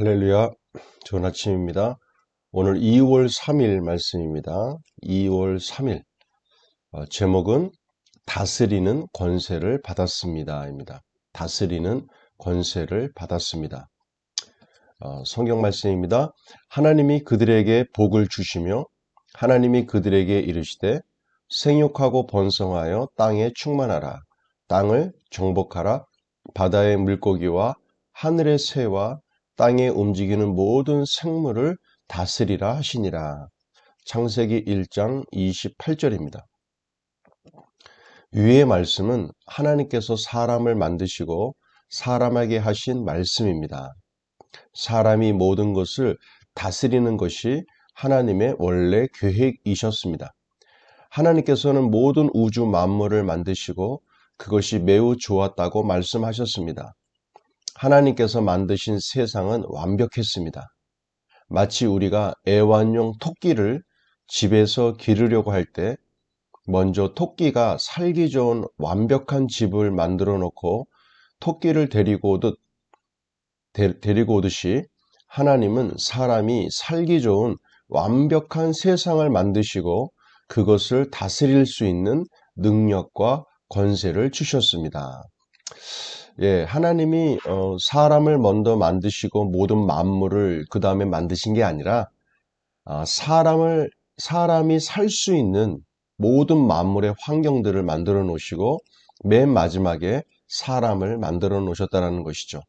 할렐루야, 좋은 아침입니다. 오늘 2월 3일 말씀입니다. 2월 3일 제목은 다스리는 권세를 받았습니다 입니다. 다스리는 권세를 받았습니다. 성경 말씀입니다. 하나님이 그들에게 복을 주시며 하나님이 그들에게 이르시되 생육하고 번성하여 땅에 충만하라. 땅을 정복하라. 바다의 물고기와 하늘의 새와 땅에 움직이는 모든 생물을 다스리라 하시니라. 창세기 1장 28절입니다. 위의 말씀은 하나님께서 사람을 만드시고 사람에게 하신 말씀입니다. 사람이 모든 것을 다스리는 것이 하나님의 원래 계획이셨습니다. 하나님께서는 모든 우주 만물을 만드시고 그것이 매우 좋았다고 말씀하셨습니다. 하나님께서 만드신 세상은 완벽했습니다. 마치 우리가 애완용 토끼를 집에서 기르려고 할 때 먼저 토끼가 살기 좋은 완벽한 집을 만들어 놓고 토끼를 데리고 오듯이 하나님은 사람이 살기 좋은 완벽한 세상을 만드시고 그것을 다스릴 수 있는 능력과 권세를 주셨습니다. 하나님이 사람을 먼저 만드시고 모든 만물을 그 다음에 만드신 게 아니라 사람이 살 수 있는 모든 만물의 환경들을 만들어 놓으시고 맨 마지막에 사람을 만들어 놓으셨다는 것이죠.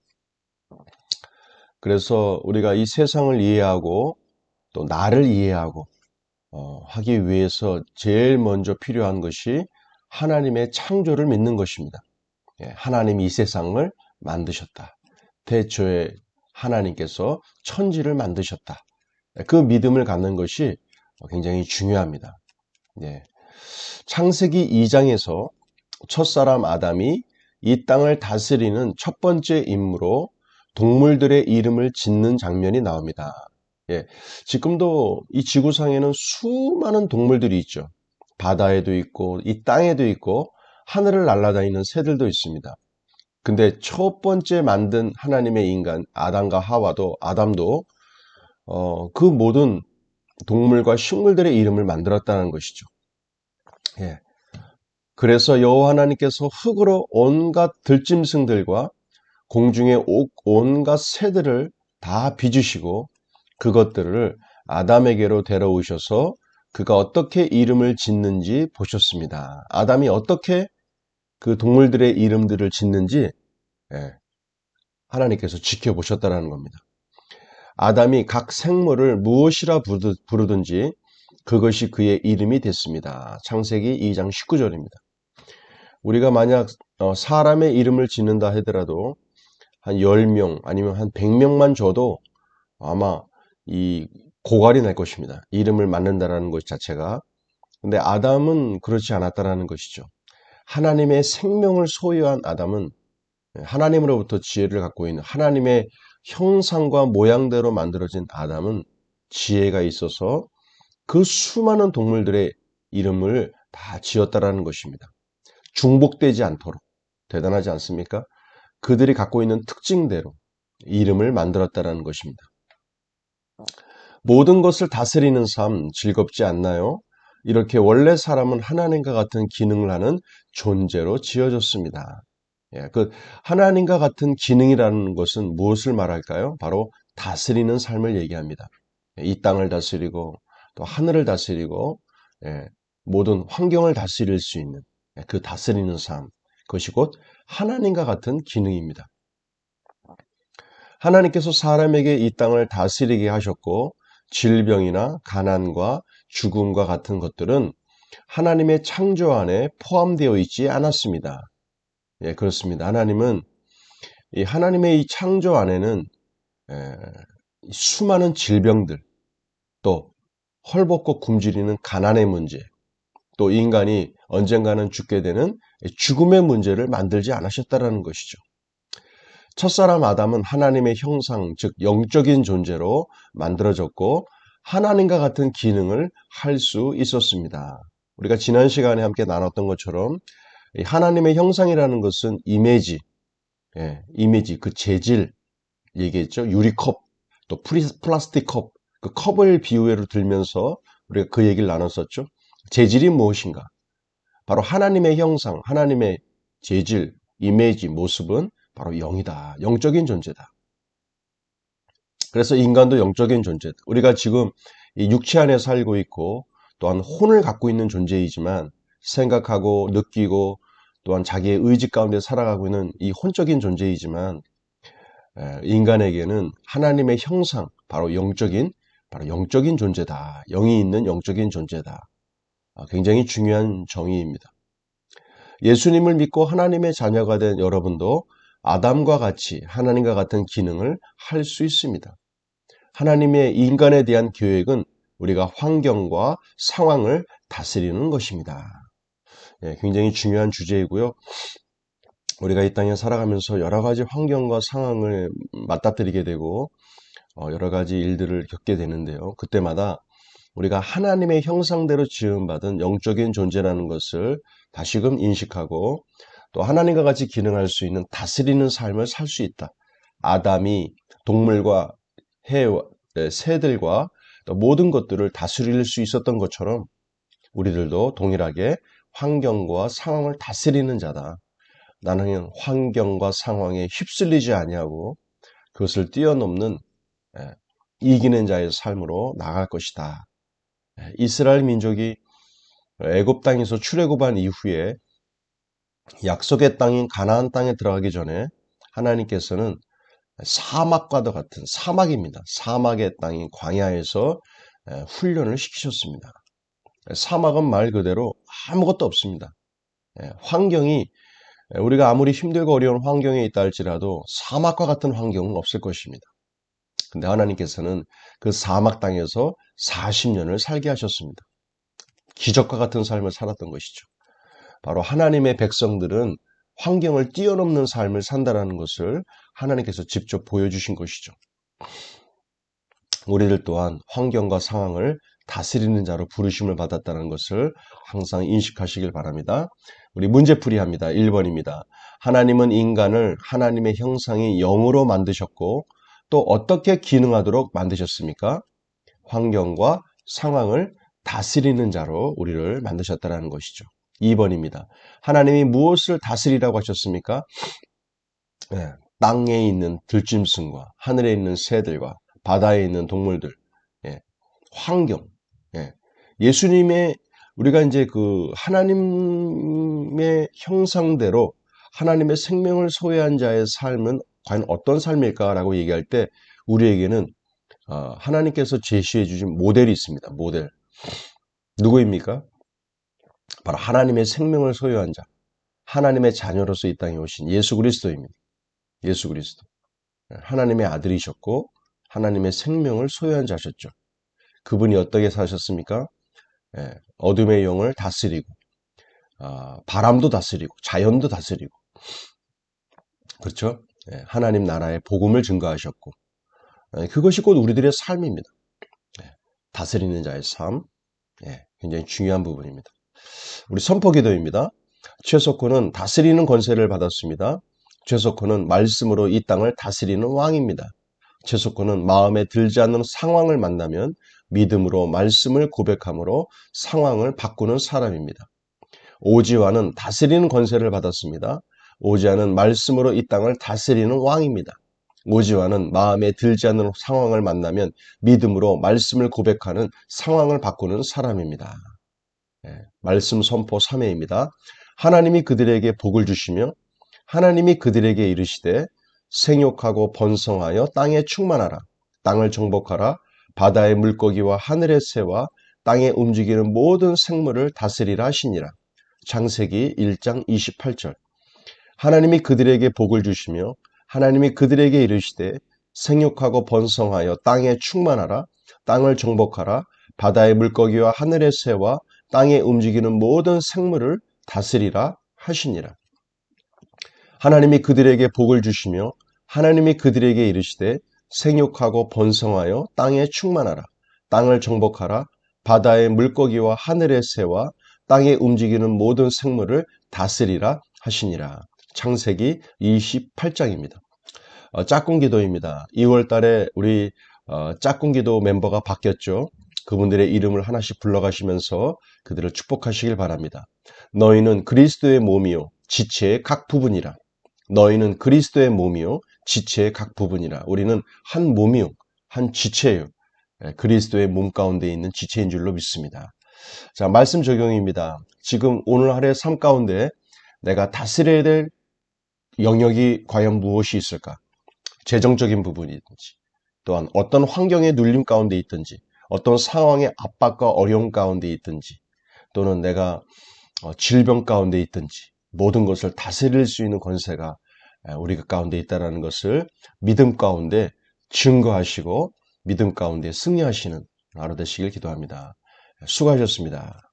그래서 우리가 이 세상을 이해하고 또 나를 이해하고 하기 위해서 제일 먼저 필요한 것이 하나님의 창조를 믿는 것입니다. 하나님이 이 세상을 만드셨다. 태초에 하나님께서 천지를 만드셨다. 그 믿음을 갖는 것이 굉장히 중요합니다. 창세기 2장에서 첫사람 아담이 이 땅을 다스리는 첫 번째 임무로 동물들의 이름을 짓는 장면이 나옵니다. 지금도 이 지구상에는 수많은 동물들이 있죠. 바다에도 있고 이 땅에도 있고 하늘을 날아다니는 새들도 있습니다. 근데 첫 번째 만든 하나님의 인간 아담과 아담도 그 모든 동물과 식물들의 이름을 만들었다는 것이죠. 그래서 여호와 하나님께서 흙으로 온갖 들짐승들과 공중의 온갖 새들을 다 빚으시고 그것들을 아담에게로 데려오셔서 그가 어떻게 이름을 짓는지 보셨습니다. 아담이 어떻게 그 동물들의 이름들을 짓는지 하나님께서 지켜보셨다는 겁니다. 아담이 각 생물을 무엇이라 부르든지 그것이 그의 이름이 됐습니다. 창세기 2장 19절입니다. 우리가 만약 사람의 이름을 짓는다 하더라도 한 10명 아니면 한 100명만 줘도 아마 이 고갈이 날 것입니다. 이름을 만든다라는 것 자체가. 근데 아담은 그렇지 않았다라는 것이죠. 하나님의 생명을 소유한 아담은 하나님으로부터 지혜를 갖고 있는 하나님의 형상과 모양대로 만들어진 아담은 지혜가 있어서 그 수많은 동물들의 이름을 다 지었다라는 것입니다. 중복되지 않도록. 대단하지 않습니까? 그들이 갖고 있는 특징대로 이름을 만들었다라는 것입니다. 모든 것을 다스리는 삶 즐겁지 않나요? 이렇게 원래 사람은 하나님과 같은 기능을 하는 존재로 지어졌습니다. 그 하나님과 같은 기능이라는 것은 무엇을 말할까요? 바로 다스리는 삶을 얘기합니다. 이 땅을 다스리고 또 하늘을 다스리고 모든 환경을 다스릴 수 있는 그 다스리는 삶, 그것이 곧 하나님과 같은 기능입니다. 하나님께서 사람에게 이 땅을 다스리게 하셨고 질병이나 가난과 죽음과 같은 것들은 하나님의 창조 안에 포함되어 있지 않았습니다. 그렇습니다. 하나님은 하나님의 이 창조 안에는 수많은 질병들, 또 헐벗고 굶주리는 가난의 문제, 또 인간이 언젠가는 죽게 되는 죽음의 문제를 만들지 않으셨다는 것이죠. 첫사람 아담은 하나님의 형상, 즉 영적인 존재로 만들어졌고 하나님과 같은 기능을 할 수 있었습니다. 우리가 지난 시간에 함께 나눴던 것처럼 하나님의 형상이라는 것은 이미지, 그 재질 얘기했죠. 유리컵, 또 플라스틱 컵, 그 컵을 비유로 들면서 우리가 그 얘기를 나눴었죠. 재질이 무엇인가? 바로 하나님의 형상, 하나님의 재질, 이미지, 모습은 바로 영이다. 영적인 존재다. 그래서 인간도 영적인 존재다. 우리가 지금 이 육체 안에 살고 있고 또한 혼을 갖고 있는 존재이지만 생각하고 느끼고 또한 자기의 의지 가운데 살아가고 있는 이 혼적인 존재이지만 인간에게는 하나님의 형상, 바로 영적인 존재다. 영이 있는 영적인 존재다. 굉장히 중요한 정의입니다. 예수님을 믿고 하나님의 자녀가 된 여러분도 아담과 같이 하나님과 같은 기능을 할 수 있습니다. 하나님의 인간에 대한 계획은 우리가 환경과 상황을 다스리는 것입니다. 굉장히 중요한 주제이고요. 우리가 이 땅에 살아가면서 여러 가지 환경과 상황을 맞닥뜨리게 되고 여러 가지 일들을 겪게 되는데요. 그때마다 우리가 하나님의 형상대로 지음받은 영적인 존재라는 것을 다시금 인식하고 또 하나님과 같이 기능할 수 있는 다스리는 삶을 살 수 있다. 아담이 동물과 새들과 또 모든 것들을 다스릴 수 있었던 것처럼 우리들도 동일하게 환경과 상황을 다스리는 자다. 나는 환경과 상황에 휩쓸리지 아니하고 그것을 뛰어넘는 이기는 자의 삶으로 나아갈 것이다. 이스라엘 민족이 애굽 땅에서 출애굽한 이후에 약속의 땅인 가나안 땅에 들어가기 전에 하나님께서는 사막과도 같은 사막입니다. 사막의 땅인 광야에서 훈련을 시키셨습니다. 사막은 말 그대로 아무것도 없습니다. 환경이 우리가 아무리 힘들고 어려운 환경에 있다 할지라도 사막과 같은 환경은 없을 것입니다. 근데 하나님께서는 그 사막 땅에서 40년을 살게 하셨습니다. 기적과 같은 삶을 살았던 것이죠. 바로 하나님의 백성들은 환경을 뛰어넘는 삶을 산다는 것을 하나님께서 직접 보여주신 것이죠. 우리들 또한 환경과 상황을 다스리는 자로 부르심을 받았다는 것을 항상 인식하시길 바랍니다. 우리 문제풀이 합니다. 1번입니다. 하나님은 인간을 하나님의 형상이 영으로 만드셨고 또 어떻게 기능하도록 만드셨습니까? 환경과 상황을 다스리는 자로 우리를 만드셨다는 것이죠. 2번입니다. 하나님이 무엇을 다스리라고 하셨습니까? 땅에 있는 들짐승과 하늘에 있는 새들과 바다에 있는 동물들, 환경. 예수님의 우리가 이제 그 하나님의 형상대로 하나님의 생명을 소유한 자의 삶은 과연 어떤 삶일까라고 얘기할 때 우리에게는 하나님께서 제시해 주신 모델이 있습니다. 모델. 누구입니까? 바로 하나님의 생명을 소유한 자, 하나님의 자녀로서 이 땅에 오신 예수 그리스도입니다. 예수 그리스도. 하나님의 아들이셨고 하나님의 생명을 소유한 자셨죠. 그분이 어떻게 사셨습니까? 어둠의 영을 다스리고 바람도 다스리고 자연도 다스리고 그렇죠? 하나님 나라의 복음을 증거하셨고 그것이 곧 우리들의 삶입니다. 다스리는 자의 삶 굉장히 중요한 부분입니다. 우리 선포기도입니다. 최석호는 다스리는 권세를 받았습니다. 최석호는 말씀으로 이 땅을 다스리는 왕입니다. 최석호는 마음에 들지 않는 상황을 만나면 믿음으로 말씀을 고백함으로 상황을 바꾸는 사람입니다. 오지환은 다스리는 권세를 받았습니다. 오지환은 말씀으로 이 땅을 다스리는 왕입니다. 오지환은 마음에 들지 않는 상황을 만나면 믿음으로 말씀을 고백하는 상황을 바꾸는 사람입니다. 말씀 선포 3회입니다. 하나님이 그들에게 복을 주시며 하나님이 그들에게 이르시되 생육하고 번성하여 땅에 충만하라. 땅을 정복하라. 바다의 물고기와 하늘의 새와 땅에 움직이는 모든 생물을 다스리라 하시니라. 창세기 1장 28절. 하나님이 그들에게 복을 주시며 하나님이 그들에게 이르시되 생육하고 번성하여 땅에 충만하라. 땅을 정복하라. 바다의 물고기와 하늘의 새와 땅에 움직이는 모든 생물을 다스리라 하시니라. 하나님이 그들에게 복을 주시며 하나님이 그들에게 이르시되 생육하고 번성하여 땅에 충만하라. 땅을 정복하라. 바다의 물고기와 하늘의 새와 땅에 움직이는 모든 생물을 다스리라 하시니라. 창세기 28장입니다. 짝꿍 기도입니다. 2월 달에 우리 짝꿍기도 멤버가 바뀌었죠. 그분들의 이름을 하나씩 불러가시면서 그들을 축복하시길 바랍니다. 너희는 그리스도의 몸이요 지체의 각 부분이라. 너희는 그리스도의 몸이요 지체의 각 부분이라. 우리는 한 몸이요 한 지체예요. 그리스도의 몸 가운데 있는 지체인 줄로 믿습니다. 자, 말씀 적용입니다. 지금 오늘 하루의 삶 가운데 내가 다스려야 될 영역이 과연 무엇이 있을까? 재정적인 부분이든지, 또한 어떤 환경의 눌림 가운데 있든지, 어떤 상황의 압박과 어려움 가운데 있든지, 또는 내가 질병 가운데 있든지, 모든 것을 다스릴 수 있는 권세가 우리가 가운데 있다는 것을 믿음 가운데 증거하시고 믿음 가운데 승리하시는 하루 되시길 기도합니다. 수고하셨습니다.